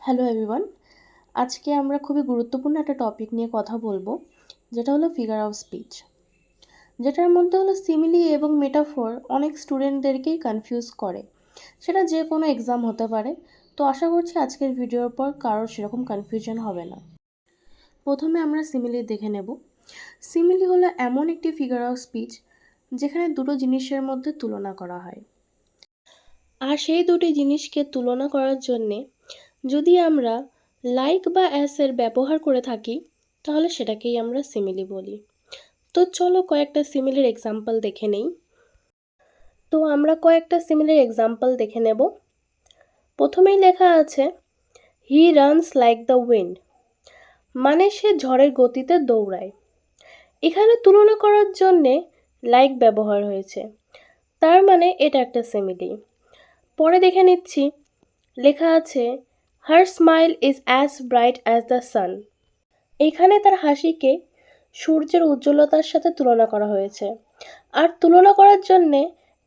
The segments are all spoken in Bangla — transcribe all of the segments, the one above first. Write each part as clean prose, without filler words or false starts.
Hello everyone. আজকে আমরা খুবই গুরুত্বপূর্ণ একটা টপিক নিয়ে কথা বলবো, যেটা হলো ফিগার অফ স্পিচ। যেটার মধ্যে হলো সিমিলি এবং মেটাফোর অনেক স্টুডেন্টদেরকেই কনফিউজ করে। সেটা যে কোনো এক্সাম হতে পারে। তো আশা করছি আজকের ভিডিওর পর কারোর সেরকম কনফিউশন হবে না। প্রথমে আমরা সিমিলি দেখে নেব। সিমিলি হলো এমন একটি ফিগার অফ স্পিচ যেখানে দুটো জিনিসের মধ্যে তুলনা করা হয়। আর সেই দুটি জিনিসকে তুলনা করার জন্যে যদি আমরা লাইক বা অ্যাস এর ব্যবহার করে থাকি, তাহলে সেটাকেই আমরা সিমিলি বলি। তো চলো কয়েকটা সিমিলির এক্সাম্পল দেখে নেই। তো আমরা কয়েকটা সিমিলির এক্সাম্পল দেখে নেব। প্রথমেই লেখা আছে হি রানস লাইক দ্য উইন্ড, মানে সে ঝড়ের গতিতে দৌড়ায়। এখানে তুলনা করার জন্যে লাইক ব্যবহার হয়েছে, তার মানে এটা একটা সিমিলি। পরে দেখে নিচ্ছি, লেখা আছে her smile is as bright as the sun. এখানে তার হাসিকে সূর্যের উজ্জ্বলতার সাথে তুলনা করা হয়েছে, আর তুলনা করার জন্যে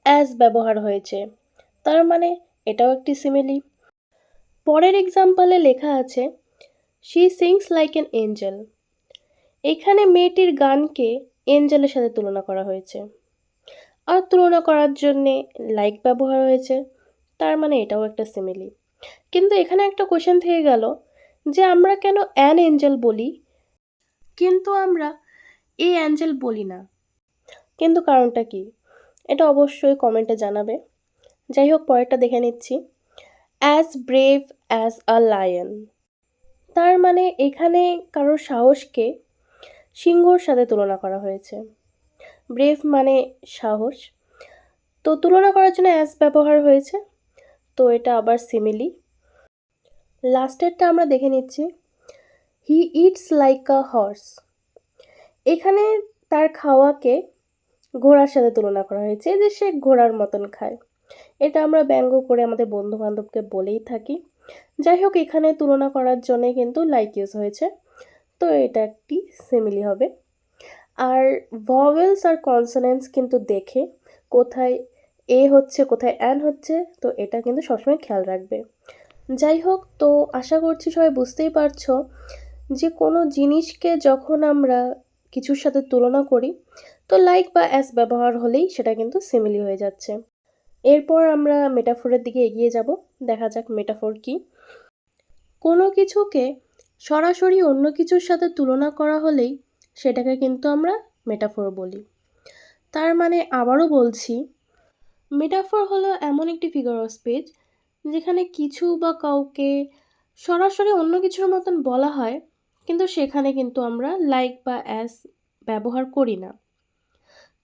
অ্যাজ ব্যবহার হয়েছে, তার মানে এটাও একটি সিমিলি। পরের এক্সাম্পলে লেখা আছে she sings like an Angel. এখানে মেয়েটির গানকে এঞ্জেলের সাথে তুলনা করা হয়েছে, আর তুলনা করার জন্যে লাইক ব্যবহার হয়েছে, তার মানে এটাও একটা সিমিলি। কিন্তু এখানে একটা কোশ্চেন থেকে গেল যে আমরা কেন অ্যান এঞ্জেল বলি, কিন্তু আমরা এই অ্যাঞ্জেল বলি না। কিন্তু কারণটা কি, এটা অবশ্যই কমেন্টে জানাবে। যাই হোক, পরেরটা দেখে নিচ্ছি, as brave as a lion. তার মানে এখানে কারোর সাহসকে সিংহর সাথে তুলনা করা হয়েছে। ব্রেভ মানে সাহস, তো তুলনা করার জন্য অ্যাজ ব্যবহার হয়েছে, তো এটা আবার সিমিলি। লাস্টেরটা আমরা দেখে নিচ্ছি, he eats like a horse. এখানে তার খাওয়াকে ঘোড়ার সাথে তুলনা করা হয়েছে, যে সে ঘোড়ার মতন খায়। এটা আমরা ব্যঙ্গ করে আমাদের বন্ধু বান্ধবকে বলেই থাকি। যাই হোক, এখানে তুলনা করার জন্যে কিন্তু লাইক ইউজ হয়েছে, তো এটা একটি সিমিলি হবে। আর ভওয়েলস আর কনসোনেন্টস কিন্তু দেখে কোথায় এ হচ্ছে কোথায় অ্যান হচ্ছে, তো এটা কিন্তু সবসময় খেয়াল রাখবে। যাই হোক, তো আশা করছি সবাই বুঝতেই পারছো যে কোনো জিনিসকে যখন আমরা কিছুর সাথে তুলনা করি, তো লাইক বা অ্যাস ব্যবহার হলেই সেটা কিন্তু সিমিলি হয়ে যাচ্ছে। এরপর আমরা মেটাফোরের দিকে এগিয়ে যাব। দেখা যাক মেটাফোর কি। কোনো কিছুকে সরাসরি অন্য কিছুর সাথে তুলনা করা হলেই সেটাকে কিন্তু আমরা মেটাফোর বলি। তার মানে আবারও বলছি, মেটাফোর হলো এমন একটি ফিগার অফ স্পিচ যেখানে কিছু বা কাউকে সরাসরি অন্য কিছুর মতন বলা হয়, কিন্তু সেখানে কিন্তু আমরা লাইক বা অ্যাস ব্যবহার করি না,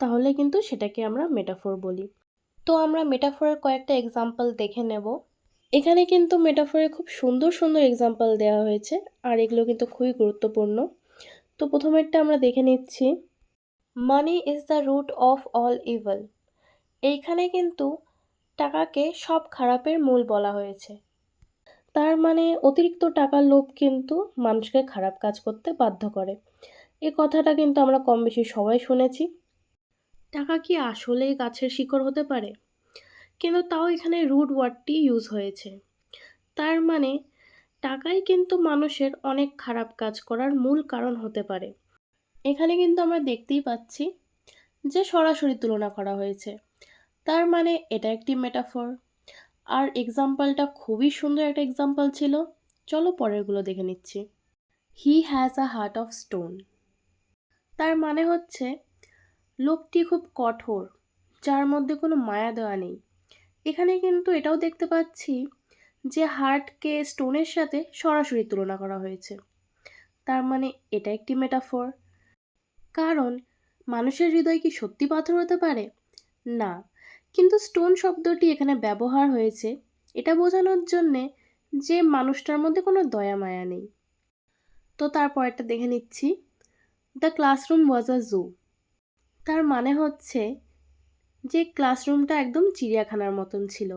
তাহলে কিন্তু সেটাকে আমরা মেটাফোর বলি। তো আমরা মেটাফোরের কয়েকটা এক্সাম্পল দেখে নেব। এখানে কিন্তু মেটাফোরে খুব সুন্দর সুন্দর এক্সাম্পল দেওয়া হয়েছে, আর এগুলো কিন্তু খুবই গুরুত্বপূর্ণ। তো প্রথমেরটা আমরা দেখে নিচ্ছি, money is the root of all evil. এইখানে কিন্তু টাকাকে সব খারাপের মূল বলা হয়েছে, তার মানে অতিরিক্ত টাকার লোভ কিন্তু মানুষকে খারাপ কাজ করতে বাধ্য করে। এই কথাটা কিন্তু আমরা কম বেশি সবাই শুনেছি। টাকা কি আসলেই গাছের শিকড় হতে পারে? কিন্তু তাও এখানে রুট ওয়ার্ডটি ইউজ হয়েছে, তার মানে টাকাই কিন্তু মানুষের অনেক খারাপ কাজ করার মূল কারণ হতে পারে। এখানে কিন্তু আমরা দেখতেই পাচ্ছি যে সরাসরি তুলনা করা হয়েছে, তার মানে এটা একটি মেটাফোর। আর এক্সাম্পলটা খুবই সুন্দর একটা এক্সাম্পল ছিল। চলো পরেরগুলো দেখে নিচ্ছি। He has a heart of stone. তার মানে হচ্ছে লোকটি খুব কঠোর, যার মধ্যে কোনো মায়া দেওয়া নেই। এখানে কিন্তু এটাও দেখতে পাচ্ছি যে হার্টকে স্টোনের সাথে সরাসরি তুলনা করা হয়েছে, তার মানে এটা একটি মেটাফোর। কারণ মানুষের হৃদয় কি সত্যি পাথর হতে পারে? না, কিন্তু স্টোন শব্দটি এখানে ব্যবহার হয়েছে এটা বোঝানোর জন্যে যে মানুষটার মধ্যে কোনো দয়া মায়া নেই। তো তারপর একটা দেখে নিচ্ছি, দ্য ক্লাসরুম ওয়াজ আ জু। তার মানে হচ্ছে যে ক্লাসরুমটা একদম চিড়িয়াখানার মতন ছিল।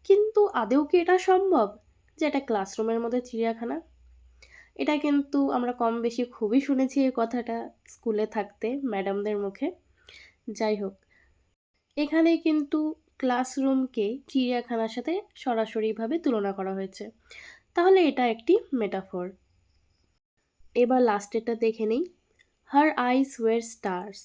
কিন্তু আদৌ কি এটা সম্ভব যে একটা ক্লাসরুমের মধ্যে চিড়িয়াখানা? এটা কিন্তু আমরা কম বেশি খুবই শুনেছি এই কথাটা স্কুলে থাকতে ম্যাডামদের মুখে। যাই হোক, এখানে কিন্তু ক্লাসরুমকে চিড়িয়াখানার সাথে সরাসরিভাবে তুলনা করা হয়েছে, তাহলে এটা একটি মেটাফর। এবার লাস্টেরটা দেখে নিই, হার আইস ওয়ার স্টার্স।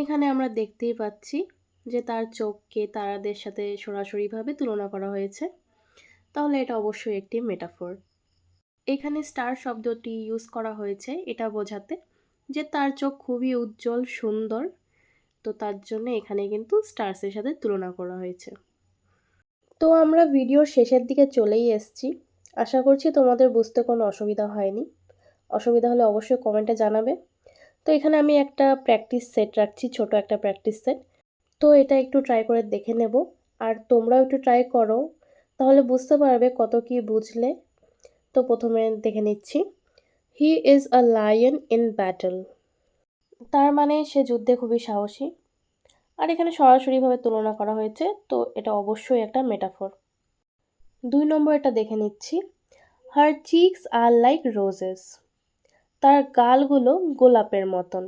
এখানে আমরা দেখতেই পাচ্ছি যে তার চোখকে তারাদের সাথে সরাসরিভাবে তুলনা করা হয়েছে, তাহলে এটা অবশ্যই একটি মেটাফর। এখানে স্টার শব্দটি ইউজ করা হয়েছে এটা বোঝাতে যে তার চোখ খুবই উজ্জ্বল সুন্দর, তো তার জন্য এখানে কিন্তু স্টার্সের সাথে তুলনা করা হয়েছে। তো আমরা ভিডিওর শেষের দিকে চলেই এসেছি। আশা করছি তোমাদের বুঝতে কোনো অসুবিধা হয়নি। অসুবিধা হলে অবশ্যই কমেন্টে জানাবে। তো এখানে আমি একটা প্র্যাকটিস সেট রাখছি, ছোট একটা প্র্যাকটিস সেট। তো এটা একটু ট্রাই করে দেখে নেব, আর তোমরাও একটু ট্রাই করো, তাহলে বুঝতে পারবে কত কি বুঝলে। তো প্রথমে দেখে নিচ্ছি, he is a lion in battle. তার মানে সে যুদ্ধে খুবই সাহসী, আর এখানে সরাসরিভাবে তুলনা করা হয়েছে, তো এটা অবশ্যই একটা মেটাফর। 2 নম্বর এটা দেখে নিচ্ছি, হার চিকস আর লাইক রোজেস। তার গালগুলো গোলাপের মতন,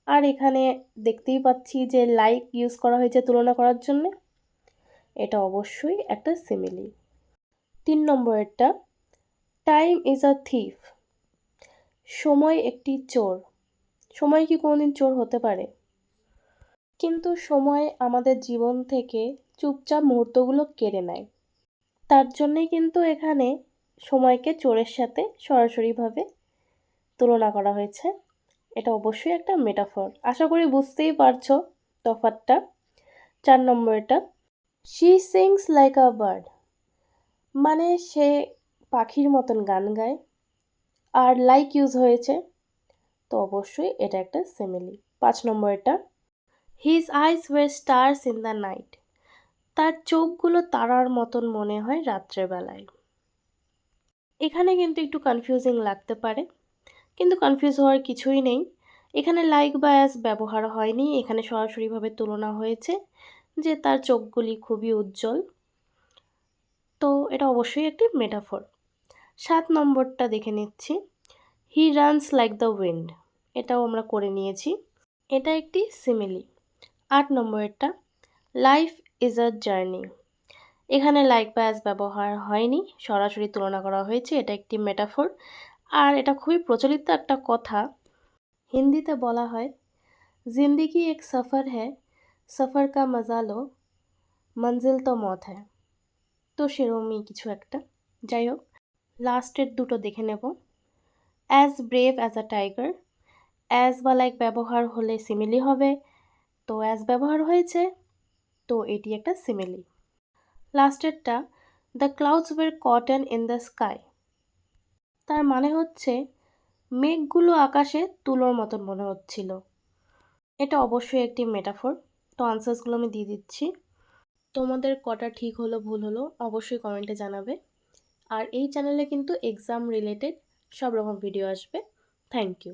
আর এখানে দেখতেই পাচ্ছি যে লাইক ইউজ করা হয়েছে তুলনা করার জন্য, এটা অবশ্যই একটা সিমিলি। 3 নম্বরেরটা, টাইম ইজ আ থিফ। সময় একটি চোর। সময় কি কোনোদিন চোর হতে পারে? কিন্তু সময় আমাদের জীবন থেকে চুপচাপ মুহূর্তগুলো কেড়ে নেয়। তার জন্যই কিন্তু এখানে সময়কে চোরের সাথে সরাসরিভাবে তুলনা করা হয়েছে। এটা অবশ্যই একটা মেটাফর। আশা করি বুঝতেই পারছো তফাৎটা। 4 নম্বরটা, she sings like a bird. মানে সে পাখির মতন গান গায়, আর লাইক ইউজ হয়েছে, তো অবশ্যই এটা একটা সিমিলি। 5 নম্বরটা, his eyes were stars in the night. তার চোখগুলো তারার মতন মনে হয় রাত্রেবেলায়। এখানে কিন্তু একটু কনফিউজিং লাগতে পারে, কিন্তু কনফিউজ হওয়ার কিছুই নেই। এখানে লাইক বা অ্যাজ ব্যবহার হয়নি, এখানে সরাসরিভাবে তুলনা হয়েছে যে তার চোখগুলি খুবই উজ্জ্বল, তো এটা অবশ্যই একটি মেটাফর। 7 নম্বরটা দেখে নিচ্ছি, he runs like the wind. এটাও আমরা করে নিয়েছি, এটা একটি সিমিলি। 8 নম্বরেরটা, লাইফ ইজ আ জার্নি। এখানে লাইক বা অ্যাজ ব্যবহার হয়নি, সরাসরি তুলনা করা হয়েছে, এটা একটি মেটাফর। আর এটা খুবই প্রচলিত একটা কথা, হিন্দিতে বলা হয়, জিন্দিগি এক সফর হ্যায়, সফর কা মজা লো, মঞ্জিল তো মত হ্যায়। তো সেরকমই কিছু একটা। যাই হোক, লাস্টের দুটো দেখে নেব, as brave as a tiger. As বা লাইক ব্যবহার হলে সিমিলি হবে, তো অ্যাজ ব্যবহার হয়েছে, তো এটি একটা সিমিলি। লাস্টেরটা, the clouds were cotton in the sky. তার মানে হচ্ছে মেঘগুলো আকাশে তুলোর মতন মনে হচ্ছিল, এটা অবশ্যই একটি মেটাফর। তো আনসার্সগুলো আমি দিয়ে দিচ্ছি, তোমাদের কটা ঠিক হলো ভুল হলো অবশ্যই কমেন্টে জানাবে। আর এই চ্যানেলে কিন্তু এক্সাম রিলেটেড সব রকম ভিডিও আসবে। Thank you.